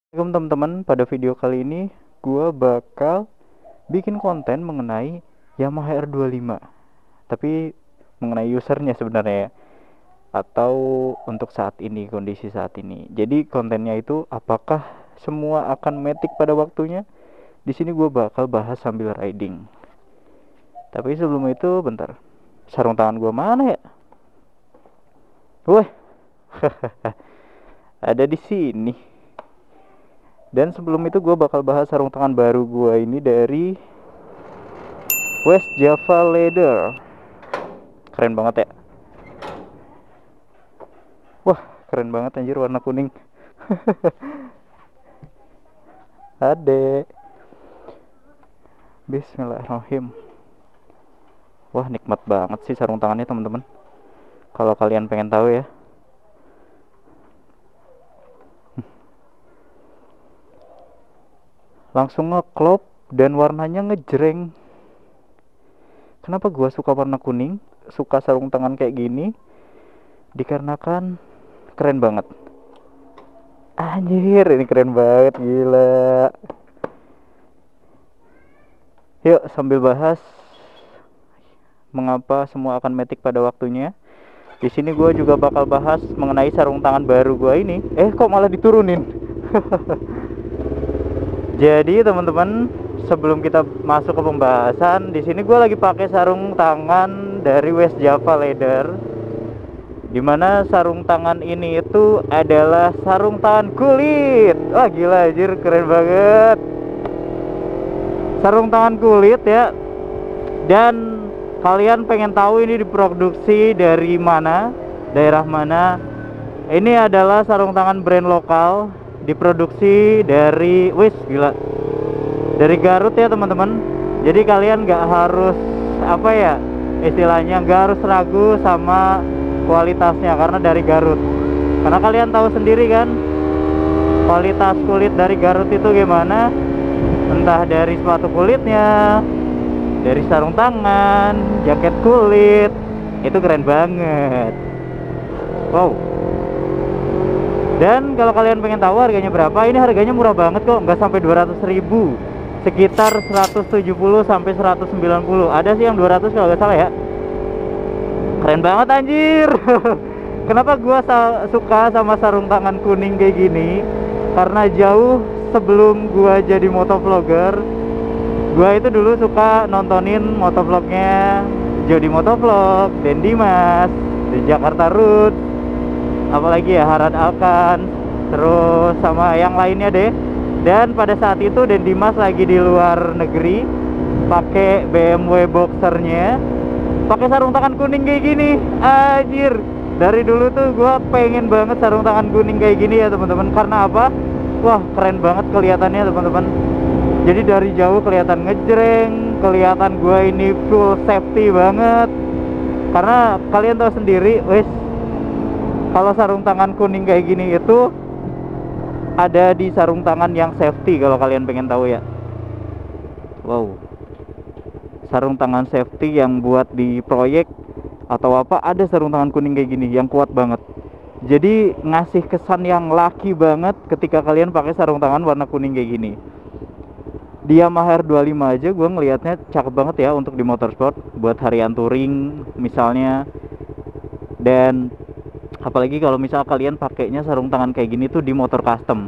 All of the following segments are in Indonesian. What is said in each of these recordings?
Assalamualaikum teman-teman, pada video kali ini gua bakal bikin konten mengenai Yamaha R25. Tapi mengenai usernya sebenarnya ya, atau untuk saat ini, kondisi saat ini. Jadi kontennya itu apakah semua akan matic pada waktunya? Di sini gua bakal bahas sambil riding. Tapi sebelum itu bentar. Sarung tangan gua mana ya? Wah, ada di sini. Dan sebelum itu gue bakal bahas sarung tangan baru gue ini dari West Java Leather. Keren banget ya. Wah, keren banget anjir, warna kuning. Ade. Bismillahirrahmanirrahim. Wah, nikmat banget sih sarung tangannya teman-teman. Kalau kalian pengen tahu ya. Langsung ngeklop dan warnanya ngejreng. Kenapa gua suka warna kuning, suka sarung tangan kayak gini? Dikarenakan keren banget. Anjir, ini keren banget, gila. Yuk sambil bahas mengapa semua akan matic pada waktunya. Di sini gue juga bakal bahas mengenai sarung tangan baru gue ini. Kok malah diturunin? Jadi teman-teman, sebelum kita masuk ke pembahasan, di sini gue lagi pakai sarung tangan dari West Java Leather. Dimana sarung tangan ini itu adalah sarung tangan kulit. Wah gila anjir, keren banget. Sarung tangan kulit ya. Dan kalian pengen tahu ini diproduksi dari mana, daerah mana? Ini adalah sarung tangan brand lokal, diproduksi dari gila, dari Garut ya teman-teman. Jadi kalian nggak harus apa ya istilahnya, nggak harus ragu sama kualitasnya karena dari Garut. Karena kalian tahu sendiri kan kualitas kulit dari Garut itu gimana, entah dari sepatu kulitnya, dari sarung tangan, jaket kulit, itu keren banget. Wow. Dan kalau kalian pengen tahu harganya berapa, ini harganya murah banget kok, nggak sampai 200.000, sekitar 170 sampai 190. Ada sih yang 200 kalau nggak salah ya. Keren banget anjir. Kenapa gua suka sama sarung tangan kuning kayak gini? Karena jauh sebelum gua jadi motovlogger, gua itu dulu suka nontonin motovlognya Jody Motovlog, Den Dimas, di Jakarta Road, apalagi ya Harad Alkan, terus sama yang lainnya deh. Dan pada saat itu Den Dimas lagi di luar negeri, pakai BMW boxernya, pakai sarung tangan kuning kayak gini. Anjir, dari dulu tuh gue pengen banget sarung tangan kuning kayak gini ya teman-teman. Karena apa? Wah keren banget kelihatannya teman-teman. Jadi dari jauh kelihatan ngejreng, kelihatan gue ini full safety banget. Karena kalian tahu sendiri, kalau sarung tangan kuning kayak gini itu ada di sarung tangan yang safety, kalau kalian pengen tahu ya. Wow, sarung tangan safety yang buat di proyek atau apa, ada sarung tangan kuning kayak gini yang kuat banget. Jadi ngasih kesan yang laki banget ketika kalian pakai sarung tangan warna kuning kayak gini. Di Yamaha R25 aja gue ngelihatnya cakep banget ya untuk di motorsport, buat harian touring misalnya. Dan apalagi kalau misal kalian pakainya sarung tangan kayak gini tuh di motor custom.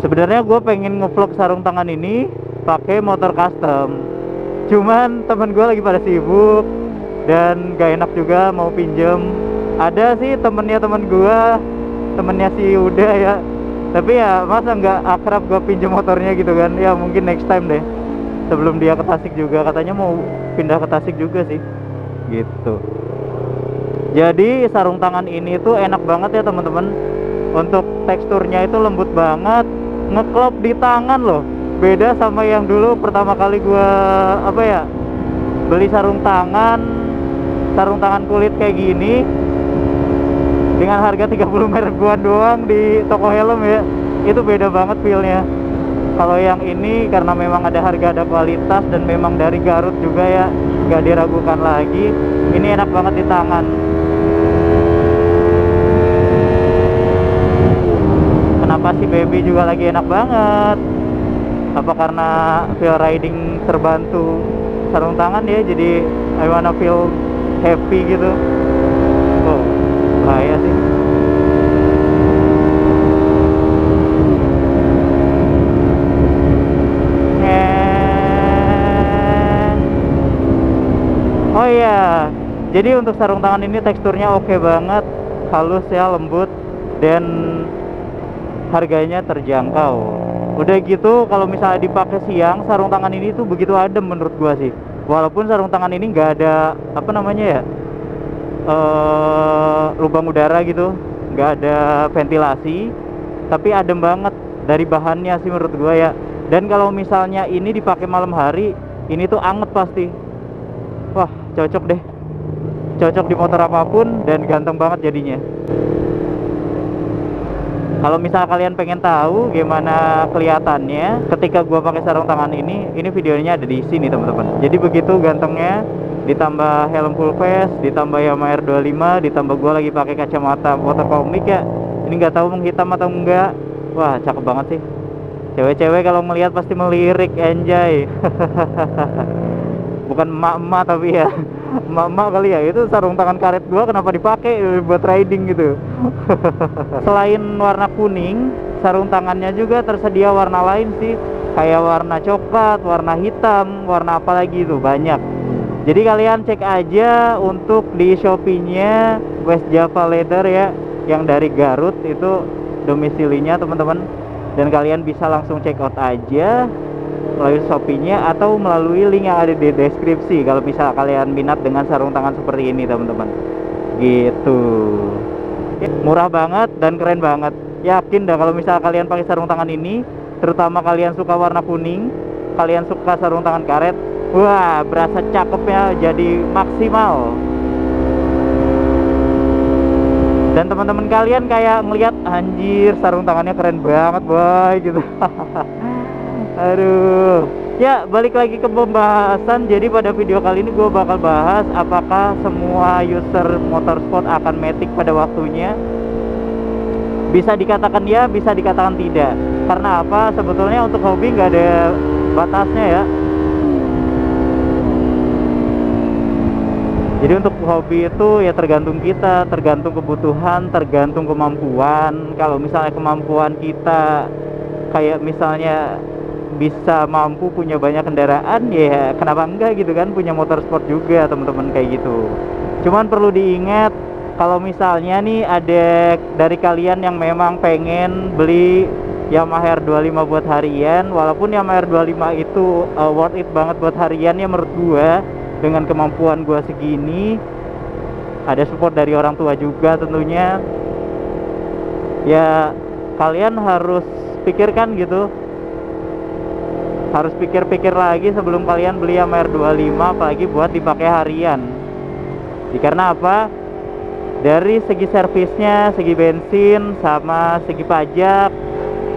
Sebenarnya gue pengen ngevlog sarung tangan ini pakai motor custom, cuman temen gue lagi pada sibuk dan gak enak juga mau pinjem. Ada sih temennya temen gue, temennya si Uda ya, tapi ya masa nggak akrab gue pinjem motornya gitu kan. Ya mungkin next time deh, sebelum dia ke Tasik juga, katanya mau pindah ke Tasik juga sih gitu. Jadi sarung tangan ini tuh enak banget ya teman-teman. Untuk teksturnya itu lembut banget, ngeklop di tangan loh. Beda sama yang dulu pertama kali gua beli sarung tangan kulit kayak gini dengan harga 30 ribuan doang di toko helm ya. Itu beda banget feelnya. Kalau yang ini karena memang ada harga, ada kualitas, dan memang dari Garut juga ya, nggak diragukan lagi. Ini enak banget di tangan. Kenapa pasti baby juga lagi enak banget. Apa karena feel riding terbantu sarung tangan ya, jadi I wanna feel happy gitu. Oh, bahaya sih. Oh iya, jadi untuk sarung tangan ini teksturnya oke banget, halus ya, lembut, dan harganya terjangkau. Udah gitu kalau misalnya dipakai siang, sarung tangan ini tuh begitu adem menurut gua sih. Walaupun sarung tangan ini nggak ada apa namanya ya, lubang udara gitu, nggak ada ventilasi, tapi adem banget dari bahannya sih menurut gua ya. Dan kalau misalnya ini dipakai malam hari, ini tuh anget pasti. Wah, cocok deh, cocok di motor apapun dan ganteng banget jadinya. Kalau misal kalian pengen tahu gimana kelihatannya ketika gua pakai sarung tangan ini videonya ada di sini teman-teman. Jadi begitu gantengnya, ditambah helm full face, ditambah Yamaha R25, ditambah gua lagi pakai kacamata motor komik ya. Ini nggak tahu menghitam atau enggak. Wah, cakep banget sih. Cewek-cewek kalau melihat pasti melirik, anjay. Bukan emak-emak tapi ya emak-emak kali ya, itu sarung tangan karet gua kenapa dipakai buat riding gitu. Selain warna kuning, sarung tangannya juga tersedia warna lain sih, kayak warna coklat, warna hitam, warna apa lagi itu banyak. Jadi kalian cek aja untuk di Shopee-nya West Java Leather ya, yang dari Garut itu domisilinya teman-teman, dan kalian bisa langsung check out aja melalui Shopee-nya atau melalui link yang ada di deskripsi kalau misal kalian minat dengan sarung tangan seperti ini teman-teman. Gitu. Murah banget dan keren banget. Yakin dah kalau misal kalian pakai sarung tangan ini, terutama kalian suka warna kuning, kalian suka sarung tangan karet, wah, berasa cakepnya jadi maksimal. Dan teman-teman kalian kayak ngelihat, anjir sarung tangannya keren banget boy gitu. Aduh, ya balik lagi ke pembahasan. Jadi pada video kali ini gue bakal bahas apakah semua user motorsport akan matic pada waktunya. Bisa dikatakan ya, bisa dikatakan tidak. Karena apa? Sebetulnya untuk hobi nggak ada batasnya ya. Jadi untuk hobi itu ya tergantung kita, tergantung kebutuhan, tergantung kemampuan. Kalau misalnya kemampuan kita kayak misalnya bisa mampu punya banyak kendaraan, ya kenapa enggak gitu kan, punya motor sport juga teman-teman kayak gitu. Cuman perlu diingat kalau misalnya nih ada dari kalian yang memang pengen beli Yamaha R25 buat harian, walaupun Yamaha R25 itu worth it banget buat harian ya menurut gua, dengan kemampuan gua segini, ada support dari orang tua juga tentunya. Ya kalian harus pikirkan gitu, harus pikir-pikir lagi sebelum kalian beli Yamaha R25 apalagi buat dipakai harian. Karena apa? Dari segi servisnya, segi bensin, sama segi pajak,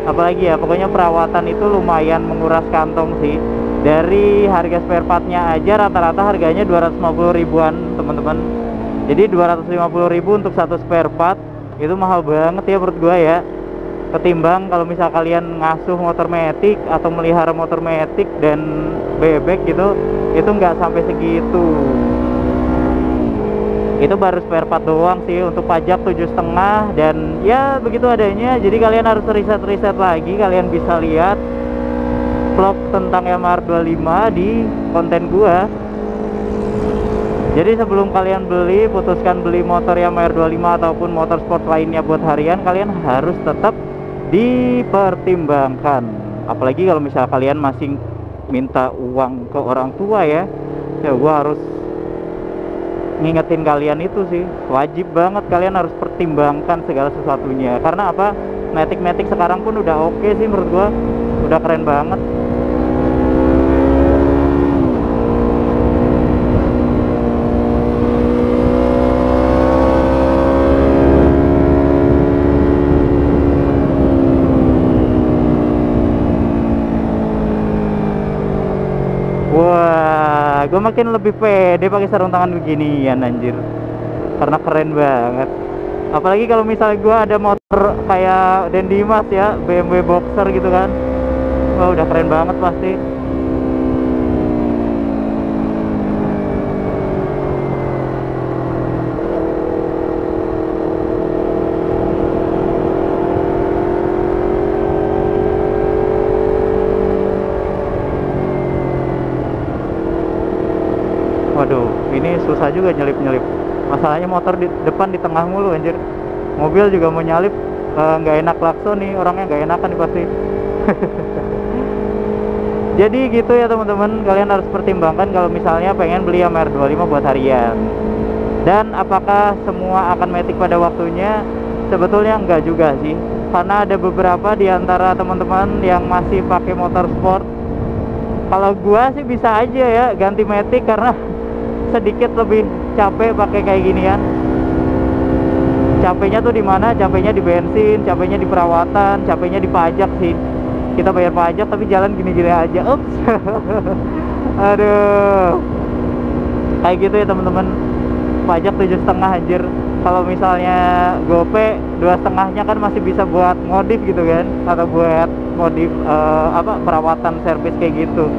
apalagi ya, pokoknya perawatan itu lumayan menguras kantong sih. Dari harga spare partnya aja rata-rata harganya 250 ribuan teman-teman. Jadi 250 ribu untuk satu spare part itu mahal banget ya menurut gua ya. Ketimbang kalau misal kalian ngasuh motor metik atau melihara motor metik dan bebek gitu, itu nggak sampai segitu. Itu baru spare part doang sih. Untuk pajak 7,5 dan ya begitu adanya. Jadi kalian harus riset-riset lagi. Kalian bisa lihat vlog tentang Yamaha R25 di konten gua. Jadi sebelum kalian beli, putuskan beli motor Yamaha R25 ataupun motor sport lainnya buat harian, kalian harus tetap dipertimbangkan. Apalagi kalau misal kalian masih minta uang ke orang tua ya gua harus ngingetin kalian itu sih, wajib banget kalian harus pertimbangkan segala sesuatunya. Karena apa? Matic sekarang pun udah oke sih menurut gua, udah keren banget. Wah, gue makin lebih pede pakai sarung tangan beginian anjir, karena keren banget. Apalagi kalau misalnya gue ada motor kayak Den Dimas ya, BMW Boxer gitu kan. Wah, udah keren banget pasti. Waduh, ini susah juga nyelip-nyelip. Masalahnya motor di depan di tengah mulu anjir. Mobil juga mau nyalip, nggak enak klakson nih, orangnya nggak enakan nih pasti. Jadi gitu ya teman-teman, kalian harus pertimbangkan kalau misalnya pengen beli Yamaha R25 buat harian. Dan apakah semua akan matic pada waktunya? Sebetulnya enggak juga sih. Karena ada beberapa di antara teman-teman yang masih pakai motor sport. Kalau gua sih bisa aja ya ganti matic karena sedikit lebih capek pakai kayak ginian. Capeknya tuh di mana? Capeknya di bensin, capeknya di perawatan, capeknya di pajak sih. Kita bayar pajak tapi jalan gini-gini aja. Ups. Aduh. Kayak gitu ya teman-teman. Pajak 7,5 anjir. Kalau misalnya GoPay 2,5-nya kan masih bisa buat modif gitu kan, atau buat modif perawatan servis kayak gitu.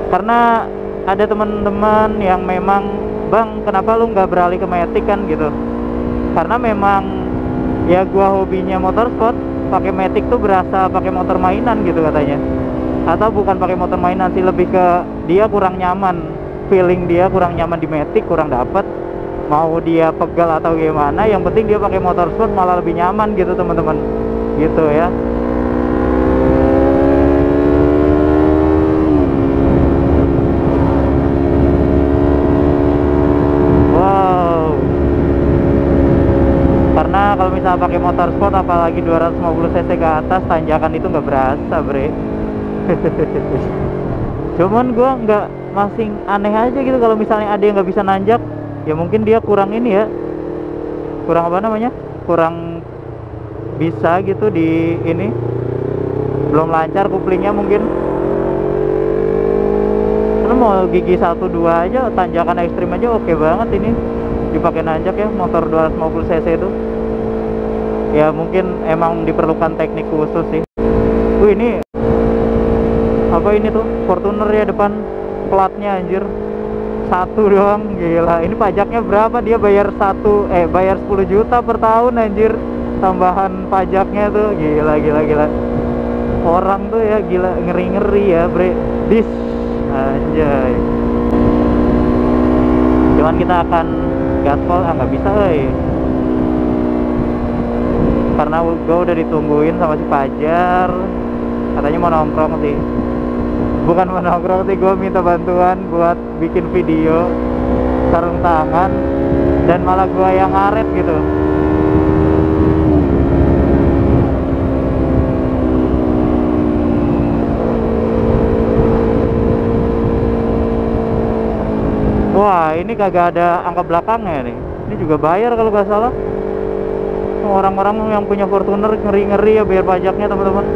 Karena ada teman-teman yang memang, bang kenapa lu nggak beralih ke matic kan gitu. Karena memang ya gua hobinya motorsport, pakai matic tuh berasa pakai motor mainan gitu katanya. Atau bukan pakai motor mainan sih, lebih ke dia kurang nyaman, feeling dia kurang nyaman di matic, kurang dapet. Mau dia pegal atau gimana, yang penting dia pakai motor sport malah lebih nyaman gitu teman-teman. Gitu ya. Karena kalau misalnya pakai motor sport apalagi 250 cc ke atas, tanjakan itu nggak berasa bre. Cuman gue nggak, masih aneh aja gitu kalau misalnya ada yang nggak bisa nanjak. Ya mungkin dia kurang ini ya, kurang apa namanya, kurang bisa gitu di ini, belum lancar kuplingnya mungkin. Karena mau gigi 1-2 aja, tanjakan ekstrim aja oke banget ini dipakai nanjak ya, motor 250 cc itu. Ya mungkin emang diperlukan teknik khusus sih. Ini apa ini tuh, Fortuner ya depan, platnya anjir satu doang, gila. Ini pajaknya berapa? Dia bayar bayar 10 juta per tahun anjir, tambahan pajaknya tuh, gila. Orang tuh ya gila, ngeri ya bre, dis anjay. Cuman kita akan gaspol, nggak bisa karena gue udah ditungguin sama si Fajar, katanya mau nongkrong sih. Bukan mau nongkrong sih, gue minta bantuan buat bikin video sarung tangan, dan malah gue yang ngaret gitu. Wah, ini kagak ada angka belakangnya nih. Ini juga bayar kalau nggak salah. Orang-orang yang punya Fortuner ngeri-ngeri ya bayar pajaknya teman-teman.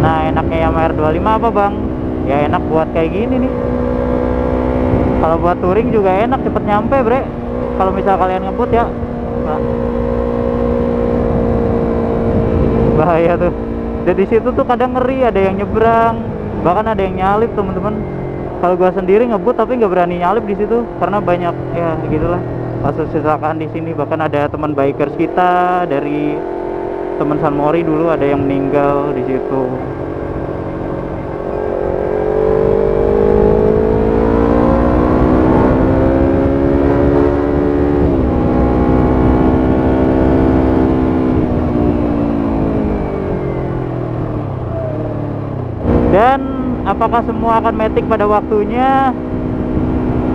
Nah, enaknya Yamaha R25 apa bang? Ya enak buat kayak gini nih. Kalau buat touring juga enak, cepet nyampe bre. Kalau misal kalian ngebut ya, nah, bahaya tuh. Jadi situ tuh kadang ngeri, ada yang nyebrang, bahkan ada yang nyalip teman-teman. Kalau gua sendiri ngebut tapi nggak berani nyalip di situ karena banyak ya gitulah kasus kecelakaan di sini. Bahkan ada teman bikers kita dari teman San Mori dulu, ada yang meninggal di situ. Dan apakah semua akan matic pada waktunya?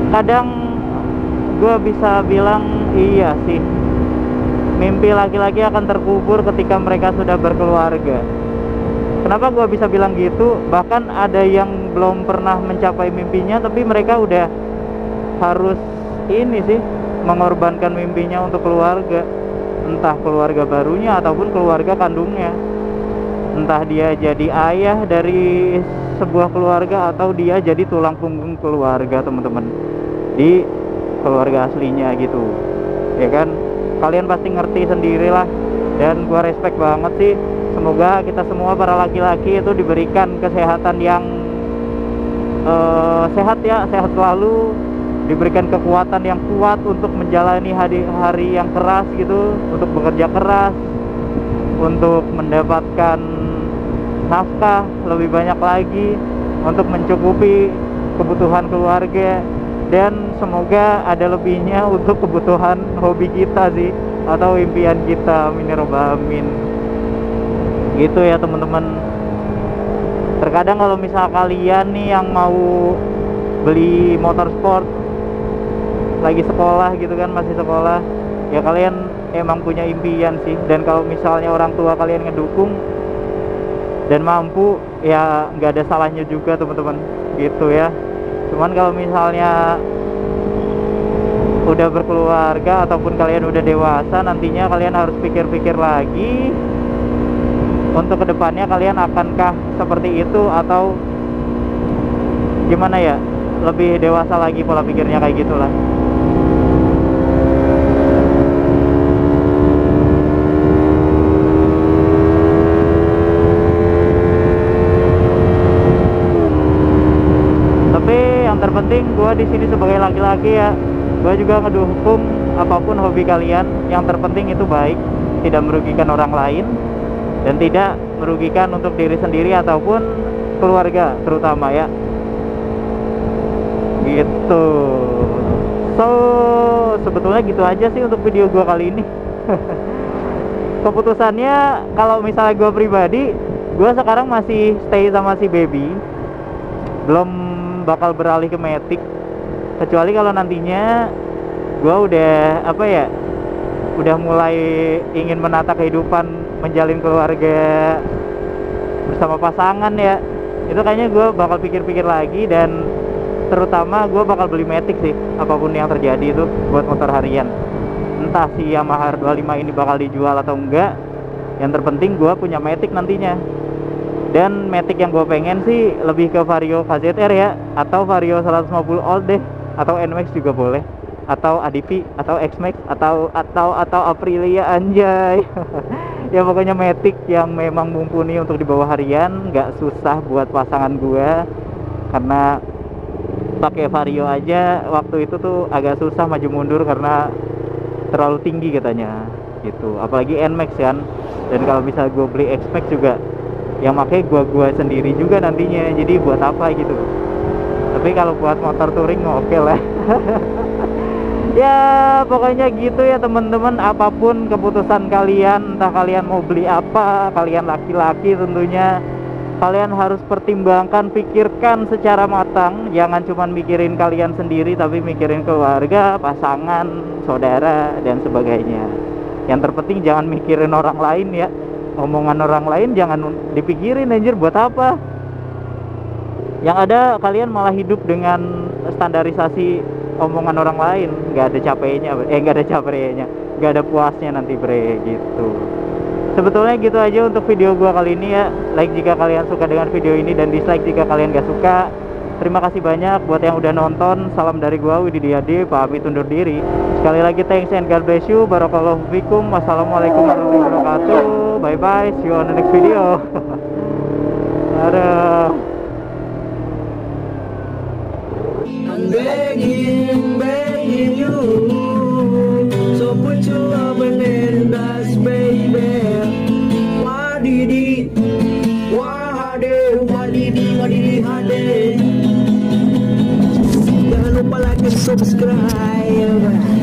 Kadang gue bisa bilang iya sih. Mimpi laki-laki akan terkubur ketika mereka sudah berkeluarga. Kenapa gue bisa bilang gitu? Bahkan ada yang belum pernah mencapai mimpinya, tapi mereka udah harus ini sih, mengorbankan mimpinya untuk keluarga. Entah keluarga barunya ataupun keluarga kandungnya. entah dia jadi ayah dari sebuah keluarga atau dia jadi tulang punggung keluarga teman-teman, di keluarga aslinya gitu ya kan. Kalian pasti ngerti sendirilah, dan gua respect banget sih. Semoga kita semua para laki-laki itu diberikan kesehatan yang sehat ya, sehat selalu, diberikan kekuatan yang kuat untuk menjalani hari-hari yang keras gitu, untuk bekerja keras, untuk mendapatkan nafkah lebih banyak lagi, untuk mencukupi kebutuhan keluarga, dan semoga ada lebihnya untuk kebutuhan hobi kita sih, atau impian kita. Amin ya robbal alamin. Gitu ya teman-teman. Terkadang kalau misal kalian nih yang mau beli motor sport, lagi sekolah gitu kan, masih sekolah ya, kalian emang punya impian sih. Dan kalau misalnya orang tua kalian ngedukung dan mampu, ya nggak ada salahnya juga teman-teman gitu ya. Cuman kalau misalnya udah berkeluarga ataupun kalian udah dewasa, nantinya kalian harus pikir-pikir lagi untuk kedepannya kalian akankah seperti itu, atau gimana ya, lebih dewasa lagi pola pikirnya, kayak gitulah. Terpenting gue di sini sebagai laki-laki ya, gue juga ngedukung apapun hobi kalian. Yang terpenting itu baik, tidak merugikan orang lain, dan tidak merugikan untuk diri sendiri ataupun keluarga terutama ya. Gitu. So sebetulnya gitu aja sih untuk video gue kali ini. Keputusannya kalau misalnya gue pribadi, gue sekarang masih stay sama si baby, belum bakal beralih ke Matic, kecuali kalau nantinya gue udah udah mulai ingin menata kehidupan, menjalin keluarga bersama pasangan ya. Itu kayaknya gue bakal pikir-pikir lagi, dan terutama gue bakal beli Matic sih, apapun yang terjadi itu buat motor harian. Entah si Yamaha R25 ini bakal dijual atau enggak, yang terpenting gue punya Matic nantinya. Dan Matic yang gue pengen sih lebih ke Vario KZR ya, atau Vario 150 Old deh, atau NMAX juga boleh, atau ADV, atau X-Max, atau Aprilia anjay. Ya pokoknya Matic yang memang mumpuni untuk dibawa harian, nggak susah buat pasangan gue. Karena pakai Vario aja waktu itu tuh agak susah maju mundur karena terlalu tinggi katanya gitu, apalagi NMAX kan. Dan kalau bisa gue beli X-Max juga, yang pakai gua sendiri juga nantinya, jadi buat apa gitu. Tapi kalau buat motor touring oke lah. Ya pokoknya gitu ya teman-teman. Apapun keputusan kalian, entah kalian mau beli apa, kalian laki-laki tentunya kalian harus pertimbangkan, pikirkan secara matang. Jangan cuma mikirin kalian sendiri, tapi mikirin keluarga, pasangan, saudara, dan sebagainya. Yang terpenting jangan mikirin orang lain ya. Omongan orang lain jangan dipikirin anjir, buat apa. Yang ada kalian malah hidup dengan standarisasi omongan orang lain, nggak ada capeknya, nggak ada puasnya nanti bre gitu. Sebetulnya gitu aja untuk video gua kali ini ya. Like jika kalian suka dengan video ini, dan dislike jika kalian gak suka. Terima kasih banyak buat yang udah nonton. Salam dari gua Widi Diade, pamit undur diri. Sekali lagi thanks and God bless you. Barakallahu fikum. Wassalamualaikum warahmatullahi wabarakatuh. Bye bye, see you on the next video. Dadah. I'm begging you, so put your love in us, baby. Wadidi, hade. Jangan lupa like and subscribe.